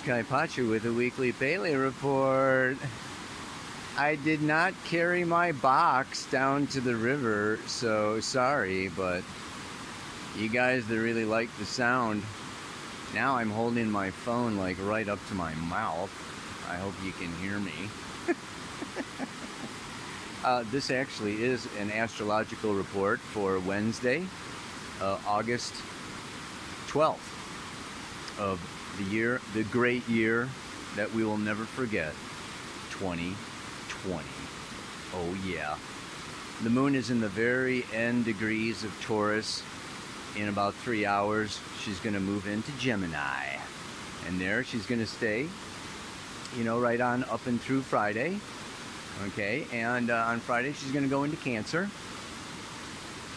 Sky Pacha with a weekly Paley report. I did not carry my box down to the river, so sorry, but you guys that really like the sound, now I'm holding my phone like right up to my mouth. I hope you can hear me. This actually is an astrological report for Wednesday, August 12th of the year, the great year that we will never forget, 2020. Oh yeah. The moon is in the very end degrees of Taurus. In about 3 hours, she's going to move into Gemini. And there she's going to stay, you know, right on up and through Friday. Okay, and on Friday she's going to go into Cancer.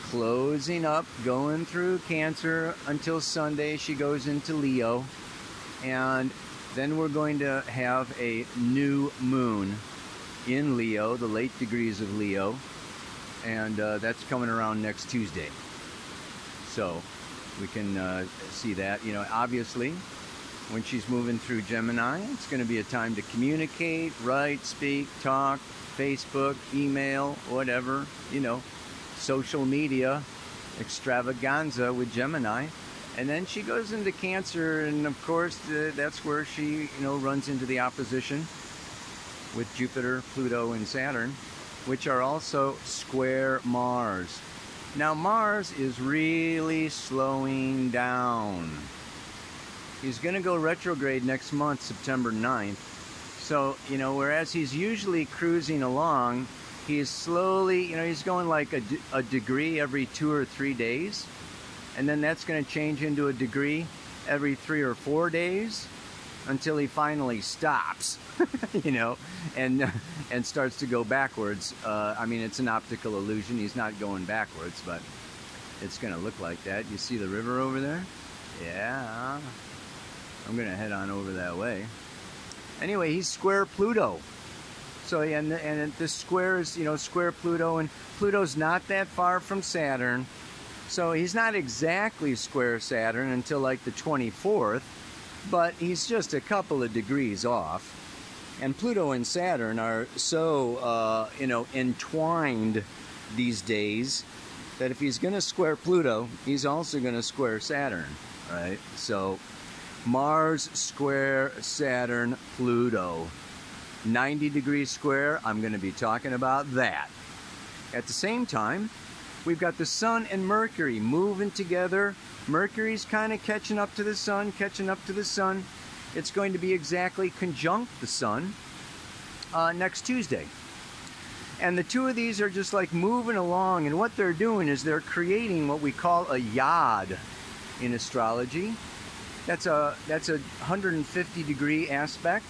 Closing up, going through Cancer until Sunday she goes into Leo. And then we're going to have a new moon in Leo, the late degrees of Leo. And that's coming around next Tuesday. So we can see that, you know, obviously when she's moving through Gemini, it's going to be a time to communicate, write, speak, talk, Facebook, email, whatever, you know, social media extravaganza with Gemini. And then she goes into Cancer, and of course that's where she, you know, runs into the opposition with Jupiter, Pluto, and Saturn, which are also square Mars. Now Mars is really slowing down. He's going to go retrograde next month, September 9th. So, you know, whereas he's usually cruising along, he's slowly, you know, he's going like a degree every 2 or 3 days. And then that's going to change into a degree every 3 or 4 days until he finally stops, you know, and starts to go backwards. I mean, it's an optical illusion. He's not going backwards, but it's going to look like that. You see the river over there? Yeah. I'm going to head on over that way. Anyway, he's square Pluto. So, and this square is, you know, square Pluto, and Pluto's not that far from Saturn. So he's not exactly square Saturn until like the 24th, but he's just a couple of degrees off. And Pluto and Saturn are so, you know, entwined these days that if he's going to square Pluto, he's also going to square Saturn, right? So Mars square Saturn, Pluto. 90 degrees square, I'm going to be talking about that. At the same time, we've got the Sun and Mercury moving together. Mercury's kind of catching up to the Sun, It's going to be exactly conjunct the Sun next Tuesday. And the two of these are just like moving along, and what they're doing is they're creating what we call a yod in astrology. That's a 150 degree aspect,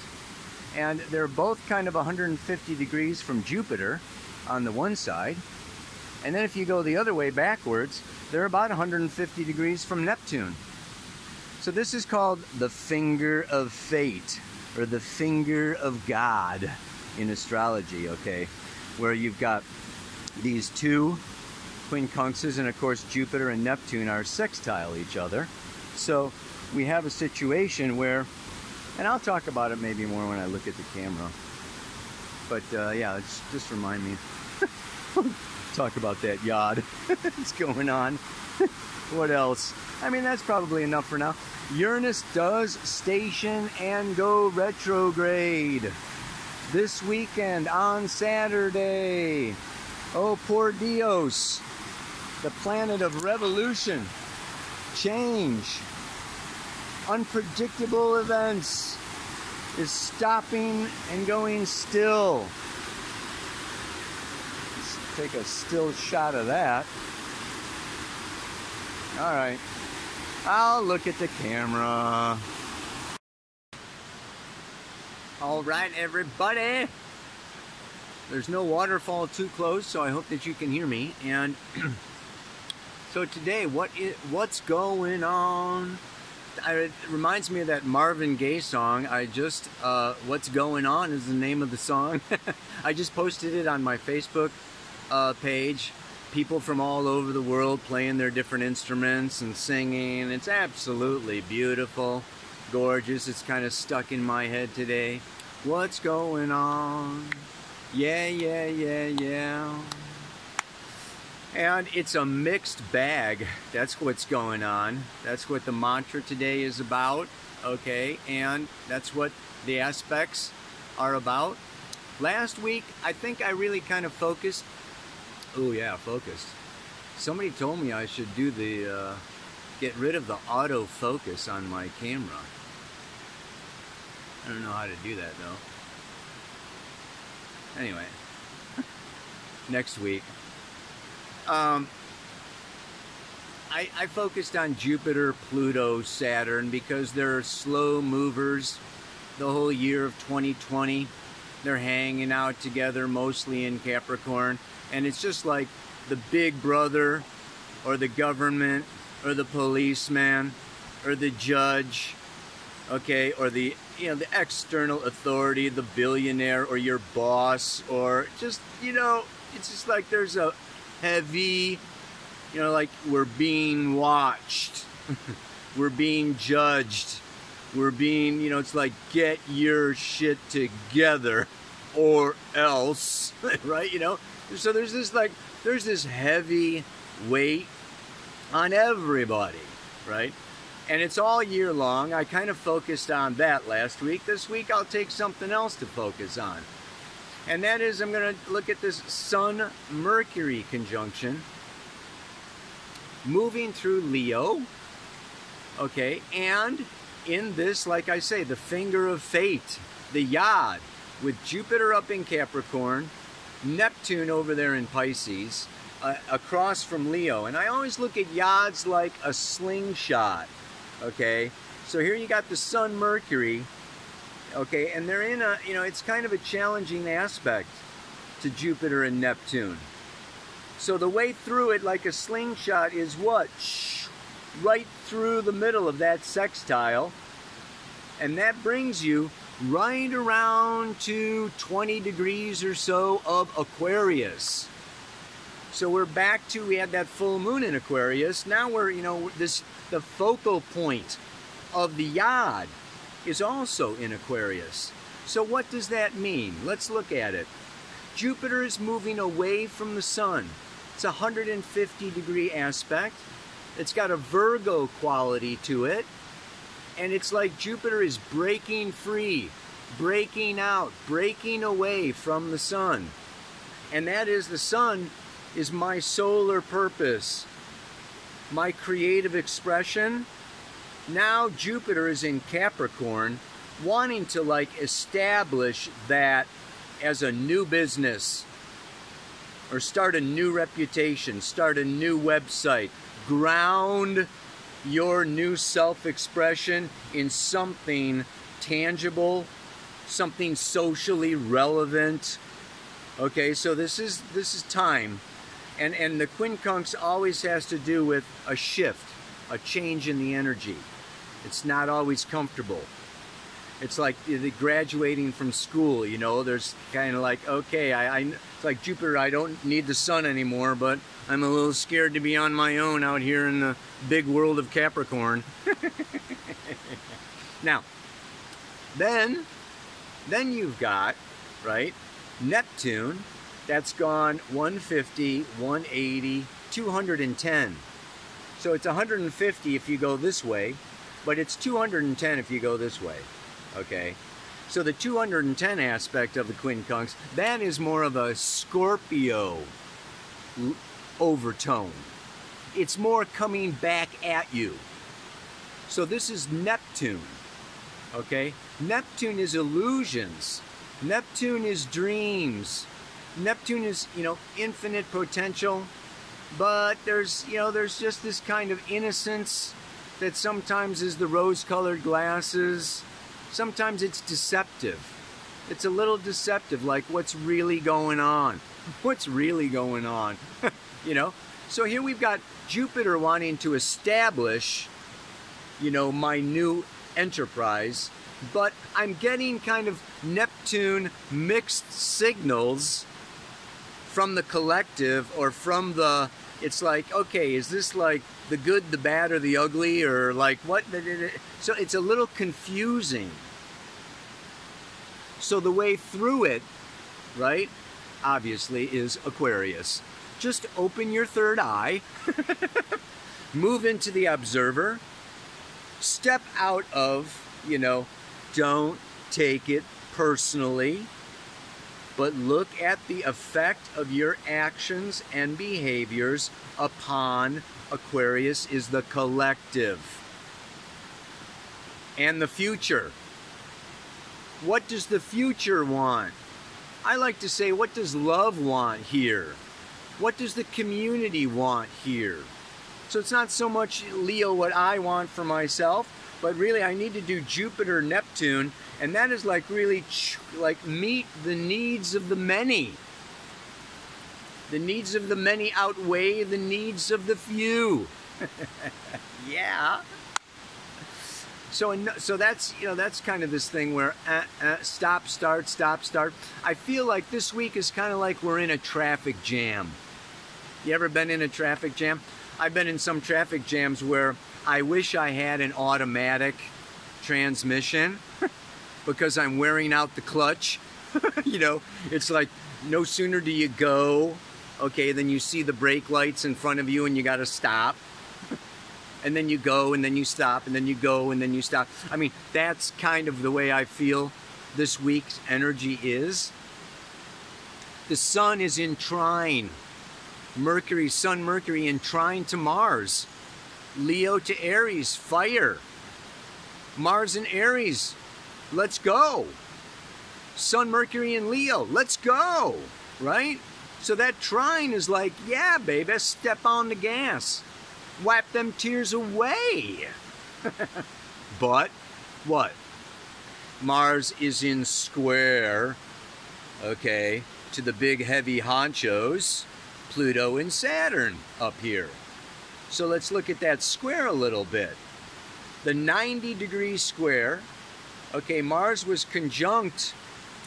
and they're both kind of 150 degrees from Jupiter on the one side. And then if you go the other way backwards, they're about 150 degrees from Neptune. So this is called the finger of fate, or the finger of God in astrology, okay? Where you've got these two quincunxes, and of course Jupiter and Neptune are sextile each other. So we have a situation where, and I'll talk about it maybe more when I look at the camera, but yeah, just remind me. Talk about that yod. What's going on? What else? I mean, that's probably enough for now. Uranus does station and go retrograde this weekend on Saturday. Oh, por Dios. The planet of revolution, change, unpredictable events is stopping and going still. Take a still shot of that. All right, I'll look at the camera. All right, everybody. There's no waterfall too close, so I hope that you can hear me. And so today, what's going on? It reminds me of that Marvin Gaye song. What's Going On is the name of the song. I just posted it on my Facebook page. People from all over the world playing their different instruments and singing. It's absolutely beautiful. gorgeous. It's kind of stuck in my head today. What's going on? Yeah, yeah, yeah, yeah. And it's a mixed bag. That's what's going on. That's what the mantra today is about. Okay, and that's what the aspects are about. Last week, I think I really kind of focused. Oh yeah, focused. Somebody told me I should do the, get rid of the autofocus on my camera. I don't know how to do that though. Anyway, next week. I focused on Jupiter, Pluto, Saturn because they're slow movers the whole year of 2020. They're hanging out together mostly in Capricorn. And it's just like the big brother or the government or the policeman or the judge, okay, or the, you know, the external authority, the billionaire or your boss, or just, you know, it's just like there's a heavy, you know, like we're being watched, we're being judged, we're being, you know, it's like get your shit together or else, right? You know, so there's this like, there's this heavy weight on everybody, right? And it's all year long. I kind of focused on that last week. This week I'll take something else to focus on. And that is, I'm going to look at this Sun-Mercury conjunction moving through Leo, okay? And in this, like I say, the finger of fate, the Yod, with Jupiter up in Capricorn, Neptune over there in Pisces, across from Leo. And I always look at Yods like a slingshot, okay? So here you got the Sun-Mercury, okay, and they're in a, you know, it's kind of a challenging aspect to Jupiter and Neptune. So the way through it like a slingshot is what? Right through the middle of that sextile. And that brings you right around to 20 degrees or so of Aquarius. So we're back to, we had that full moon in Aquarius. Now we're, you know, the focal point of the Yod is also in Aquarius. So what does that mean? Let's look at it. Jupiter is moving away from the Sun. It's a 150 degree aspect. It's got a Virgo quality to it. And it's like Jupiter is breaking free, breaking out, breaking away from the Sun. And that is, the Sun is my solar purpose, my creative expression. Now Jupiter is in Capricorn, wanting to like establish that as a new business, or start a new reputation, start a new website, ground your new self-expression in something tangible, something socially relevant. Okay, so this is time. And the quincunx always has to do with a shift, a change in the energy. It's not always comfortable. It's like the graduating from school, you know, there's kind of like, okay, it's like Jupiter, I don't need the Sun anymore, but I'm a little scared to be on my own out here in the big world of Capricorn. Now, then you've got, right, Neptune, that's gone 150, 180, 210. So it's 150 if you go this way, but it's 210 if you go this way. Okay, so the 210 aspect of the quincunx, that is more of a Scorpio overtone. It's more coming back at you. So this is Neptune, okay? Neptune is illusions. Neptune is dreams. Neptune is, you know, infinite potential, but there's, you know, there's just this kind of innocence that sometimes is the rose-colored glasses. Sometimes it's deceptive. It's a little deceptive, like what's really going on? What's really going on? You know? So here we've got Jupiter wanting to establish, you know, my new enterprise, but I'm getting kind of Neptune mixed signals from the collective or from the It's like, okay, is this like the good, the bad, or the ugly, or like what? So it's a little confusing. So the way through it, right, obviously, is Aquarius. Just open your third eye, move into the observer, step out of, you know, don't take it personally, but look at the effect of your actions and behaviors upon Aquarius is the collective and the future. What does the future want? I like to say, what does love want here? What does the community want here? So it's not so much, Leo, what I want for myself, but really I need to do Jupiter, Neptune, and that is like really like meet the needs of the many. The needs of the many outweigh the needs of the few. Yeah. So that's, you know, that's kind of this thing where stop, start, stop, start. I feel like this week is kind of like we're in a traffic jam. You ever been in a traffic jam? I've been in some traffic jams where I wish I had an automatic transmission because I'm wearing out the clutch. You know, it's like no sooner do you go, okay, then you see the brake lights in front of you and you got to stop. And then you go, and then you stop, and then you go, and then you stop. I mean, that's kind of the way I feel this week's energy is. The sun is in trine. Mercury, Sun, Mercury in trine to Mars. Leo to Aries, fire. Mars and Aries, let's go. Sun, Mercury, and Leo, let's go, right? So that trine is like, yeah, baby, step on the gas. Wipe them tears away. But what? Mars is in square, okay, to the big heavy honchos, Pluto and Saturn up here. So let's look at that square a little bit. The 90-degree square, okay, Mars was conjunct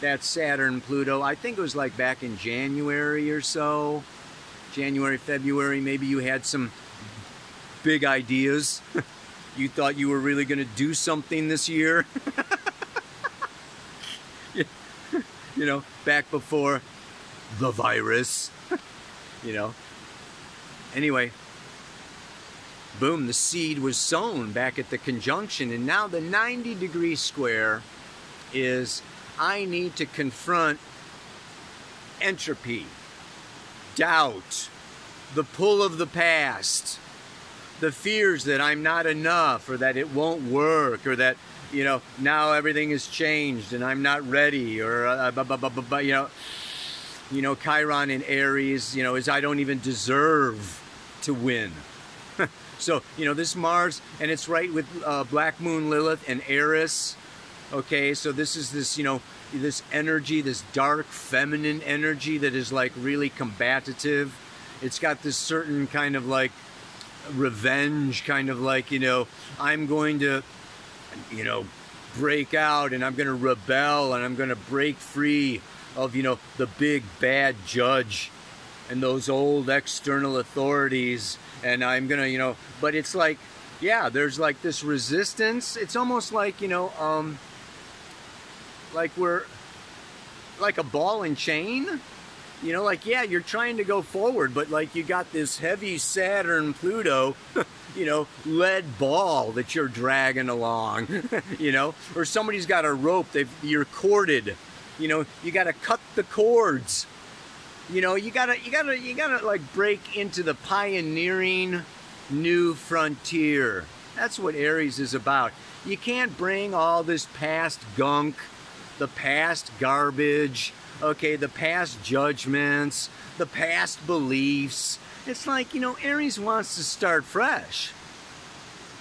that Saturn, Pluto, I think it was like back in January or so. January, February, maybe you had some big ideas. You thought you were really going to do something this year. You know, back before the virus. You know. Anyway, boom, the seed was sown back at the conjunction, and now the 90-degree square is I need to confront entropy, doubt, the pull of the past, the fears that I'm not enough, or that it won't work, or that, you know, now everything has changed and I'm not ready, or you know, Chiron in Aries, you know, is I don't even deserve to win. So, you know, this Mars, and it's right with Black Moon Lilith and Eris. Okay, so this is this, you know, this energy, this dark feminine energy that is like really combative. It's got this certain kind of like revenge, kind of like, you know, I'm going to, you know, break out and I'm going to rebel and I'm going to break free of, you know, the big bad judge and those old external authorities, and I'm going to, you know, but it's like, yeah, there's like this resistance. It's almost like, you know, like we're like a ball and chain. You know, like, yeah, you're trying to go forward, but like you got this heavy Saturn, Pluto, you know, lead ball that you're dragging along, you know, or somebody's got a rope, you're corded, you know, you got to cut the cords, you know, you gotta like break into the pioneering new frontier. That's what Aries is about. You can't bring all this past gunk, the past garbage, okay, the past judgments, the past beliefs. It's like, you know, Aries wants to start fresh.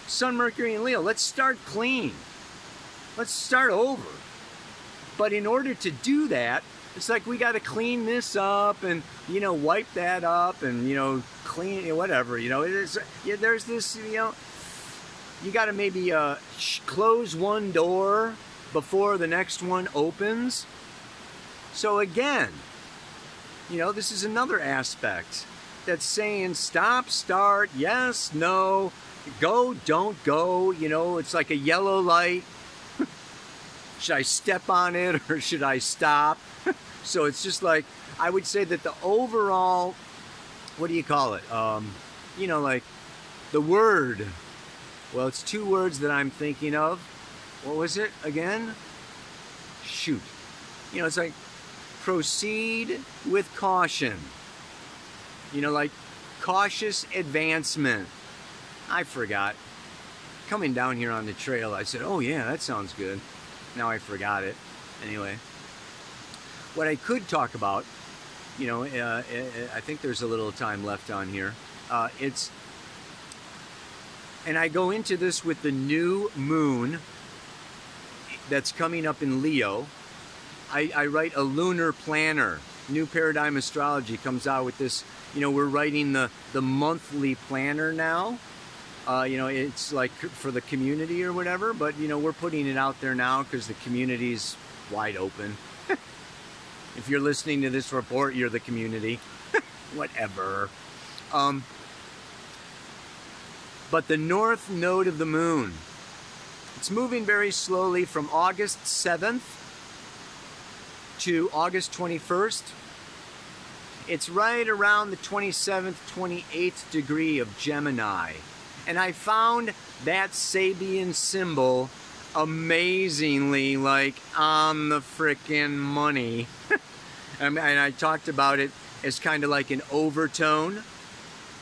Sun, Mercury, and Leo, let's start clean. Let's start over. But in order to do that, it's like we got to clean this up and, you know, wipe that up and, you know, clean, whatever, you know. Yeah, there's this, you know, you got to maybe close one door before the next one opens. So again, you know, this is another aspect. that's saying stop, start, yes, no, go, don't go. You know, it's like a yellow light. Should I step on it or should I stop? So it's just like, I would say that the overall, what do you call it? You know, like the word. Well, it's two words that I'm thinking of. What was it again? Shoot. You know, it's like proceed with caution. You know, like cautious advancement. I forgot. Coming down here on the trail, I said, oh yeah, that sounds good. Now I forgot it. Anyway, what I could talk about, you know, I think there's a little time left on here. And I go into this with the new moon that's coming up in Leo. I write a lunar planner. New Paradigm Astrology comes out with this. You know, we're writing the monthly planner now. You know, it's like for the community or whatever, but, you know, we're putting it out there now because the community's wide open. If you're listening to this report, you're the community. Whatever. But the north node of the moon, it's moving very slowly from August 7th to August 21st. It's right around the 27th, 28th degree of Gemini. And I found that Sabian symbol amazingly, like, on the frickin' money. And I talked about it as kind of like an overtone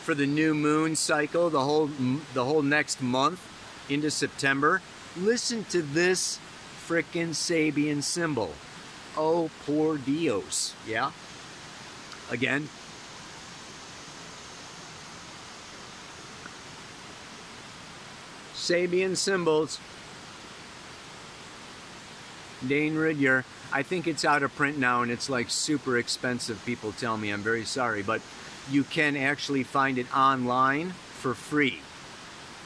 for the new moon cycle, the whole next month into September. Listen to this frickin' Sabian symbol. Oh, por Dios. Yeah? Again. Sabian symbols. Dane Ridyer. I think it's out of print now and it's like super expensive, people tell me. I'm very sorry, but you can actually find it online for free.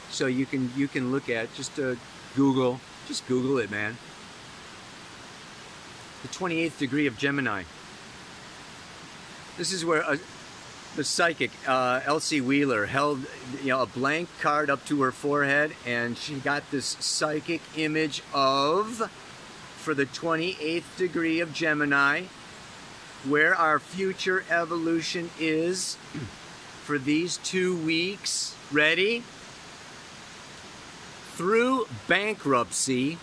So you can look at, just Google it, man. The 28th degree of Gemini. This is where the psychic Elsie Wheeler held, you know, a blank card up to her forehead, and she got this psychic image of, for the 28th degree of Gemini, where our future evolution is for these 2 weeks. Ready? Through bankruptcy,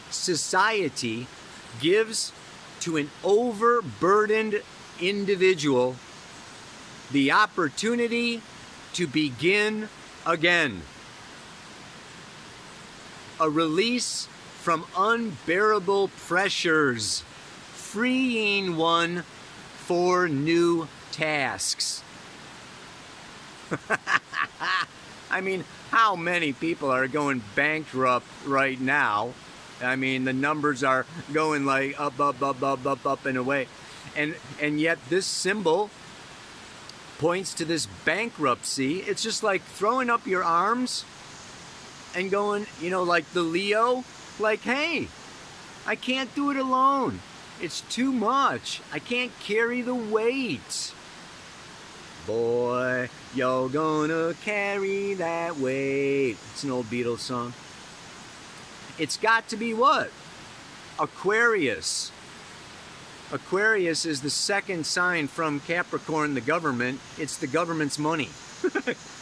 society gives to an overburdened individual the opportunity to begin again. A release from unbearable pressures, freeing one for new tasks. I mean, how many people are going bankrupt right now? I mean, the numbers are going like up and away. And yet this symbol points to this bankruptcy. It's just like throwing up your arms and going, you know, like the Leo, like, hey, I can't do it alone. It's too much. I can't carry the weight. Boy, you're gonna carry that weight. It's an old Beatles song. It's got to be what? Aquarius. Aquarius is the second sign from Capricorn, the government. It's the government's money.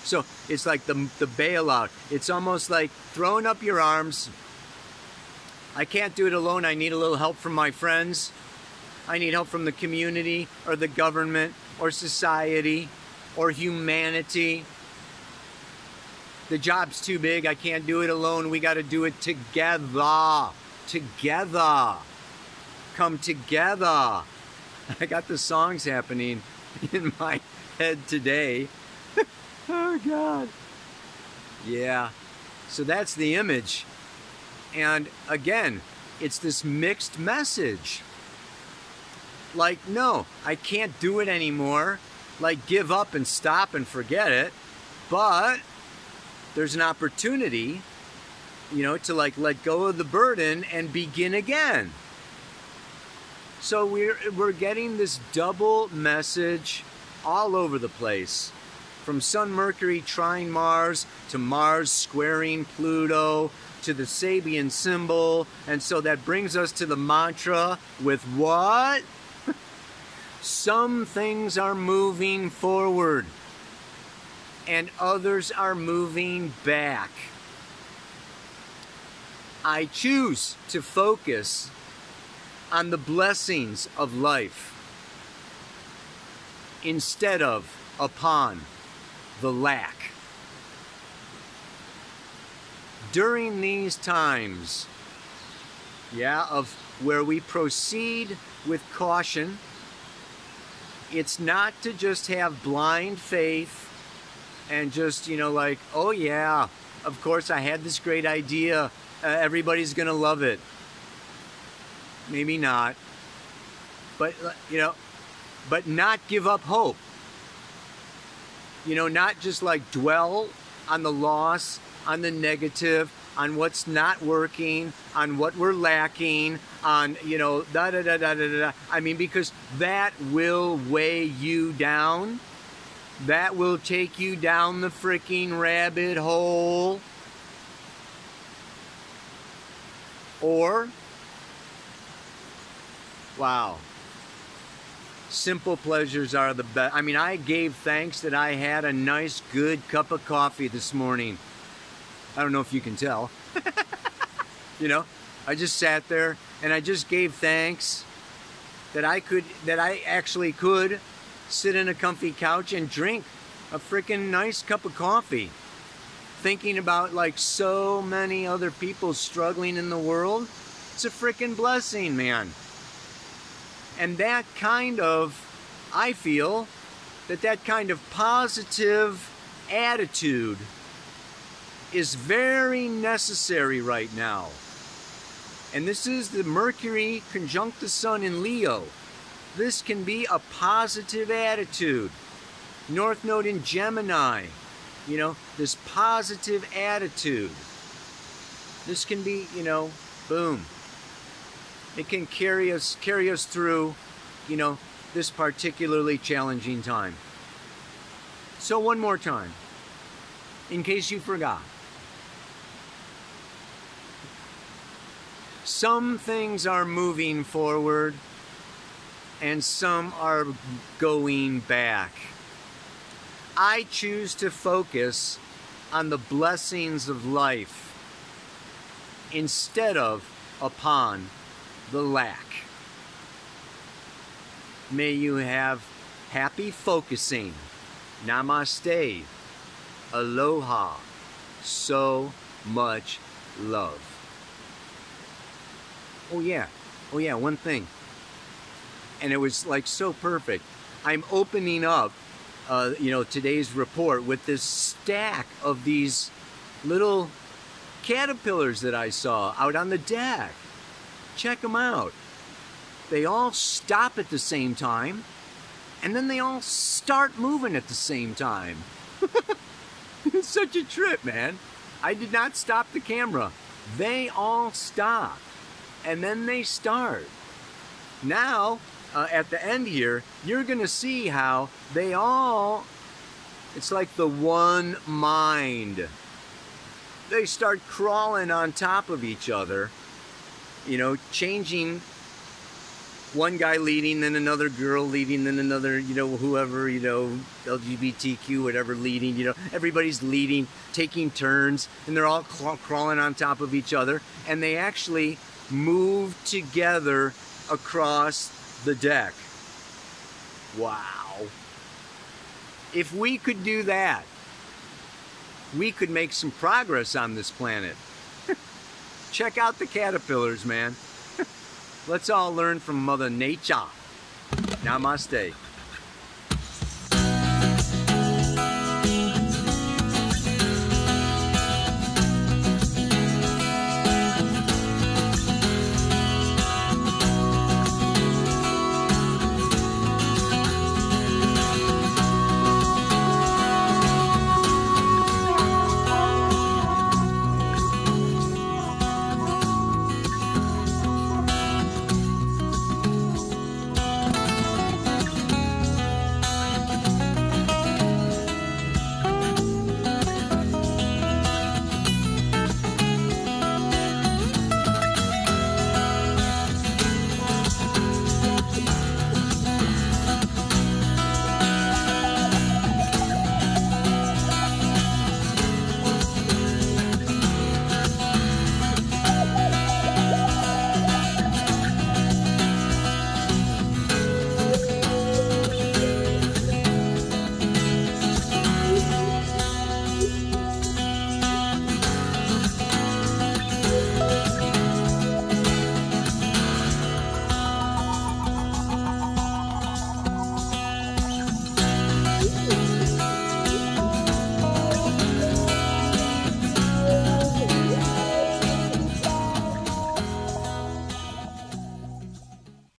So it's like the bailout. It's almost like throwing up your arms. I can't do it alone. I need a little help from my friends. I need help from the community or the government or society or humanity. The job's too big. I can't do it alone. We got to do it together. Together. Come together. I got the songs happening in my head today. Oh, God. Yeah. So that's the image. And again, it's this mixed message. Like, no, I can't do it anymore. Like, give up and stop and forget it. But there's an opportunity, you know, to like let go of the burden and begin again. So we're getting this double message all over the place. From Sun, Mercury trine Mars, to Mars squaring Pluto, to the Sabian symbol. And so that brings us to the mantra with what? Some things are moving forward and others are moving back. I choose to focus on the blessings of life instead of upon the lack. During these times, of where we proceed with caution, it's not to just have blind faith and just, like, oh yeah, of course I had this great idea, everybody's gonna love it. Maybe not. But, but not give up hope. Not just like dwell on the loss, on the negative, on what's not working, on what we're lacking, on, da-da-da-da-da-da. I mean, because that will weigh you down. That will take you down the freaking rabbit hole. Or, wow, simple pleasures are the best. I mean, I gave thanks that I had a nice, good cup of coffee this morning. I don't know if you can tell. I just sat there and I just gave thanks that I actually could sit in a comfy couch and drink a freaking nice cup of coffee, thinking about like so many other people struggling in the world. It's a freaking blessing, man. And that kind of, I feel that kind of positive attitude is very necessary right now. And this is the Mercury conjunct the Sun in Leo. This can be a positive attitude. North Node in Gemini, this positive attitude. This can be, boom. It can carry us through, this particularly challenging time. So one more time, in case you forgot. Some things are moving forward and some are going back. I choose to focus on the blessings of life instead of upon the lack. May you have happy focusing. Namaste. Aloha. So much love. Oh yeah, one thing. And it was like so perfect. I'm opening up, today's report with this stack of these little caterpillars that I saw out on the deck. Check them out. They all stop at the same time, and then they all start moving at the same time. It's such a trip, man. I did not stop the camera. They all stop, and then they start. Now, at the end here, you're going to see how they all, it's like the one mind. They start crawling on top of each other, changing, one guy leading, then another girl leading, then another, whoever, LGBTQ, whatever, leading, everybody's leading, taking turns, and they're all crawling on top of each other, and they actually move together across the deck. Wow. If we could do that, we could make some progress on this planet. Check out the caterpillars, man. Let's all learn from Mother Nature. Namaste.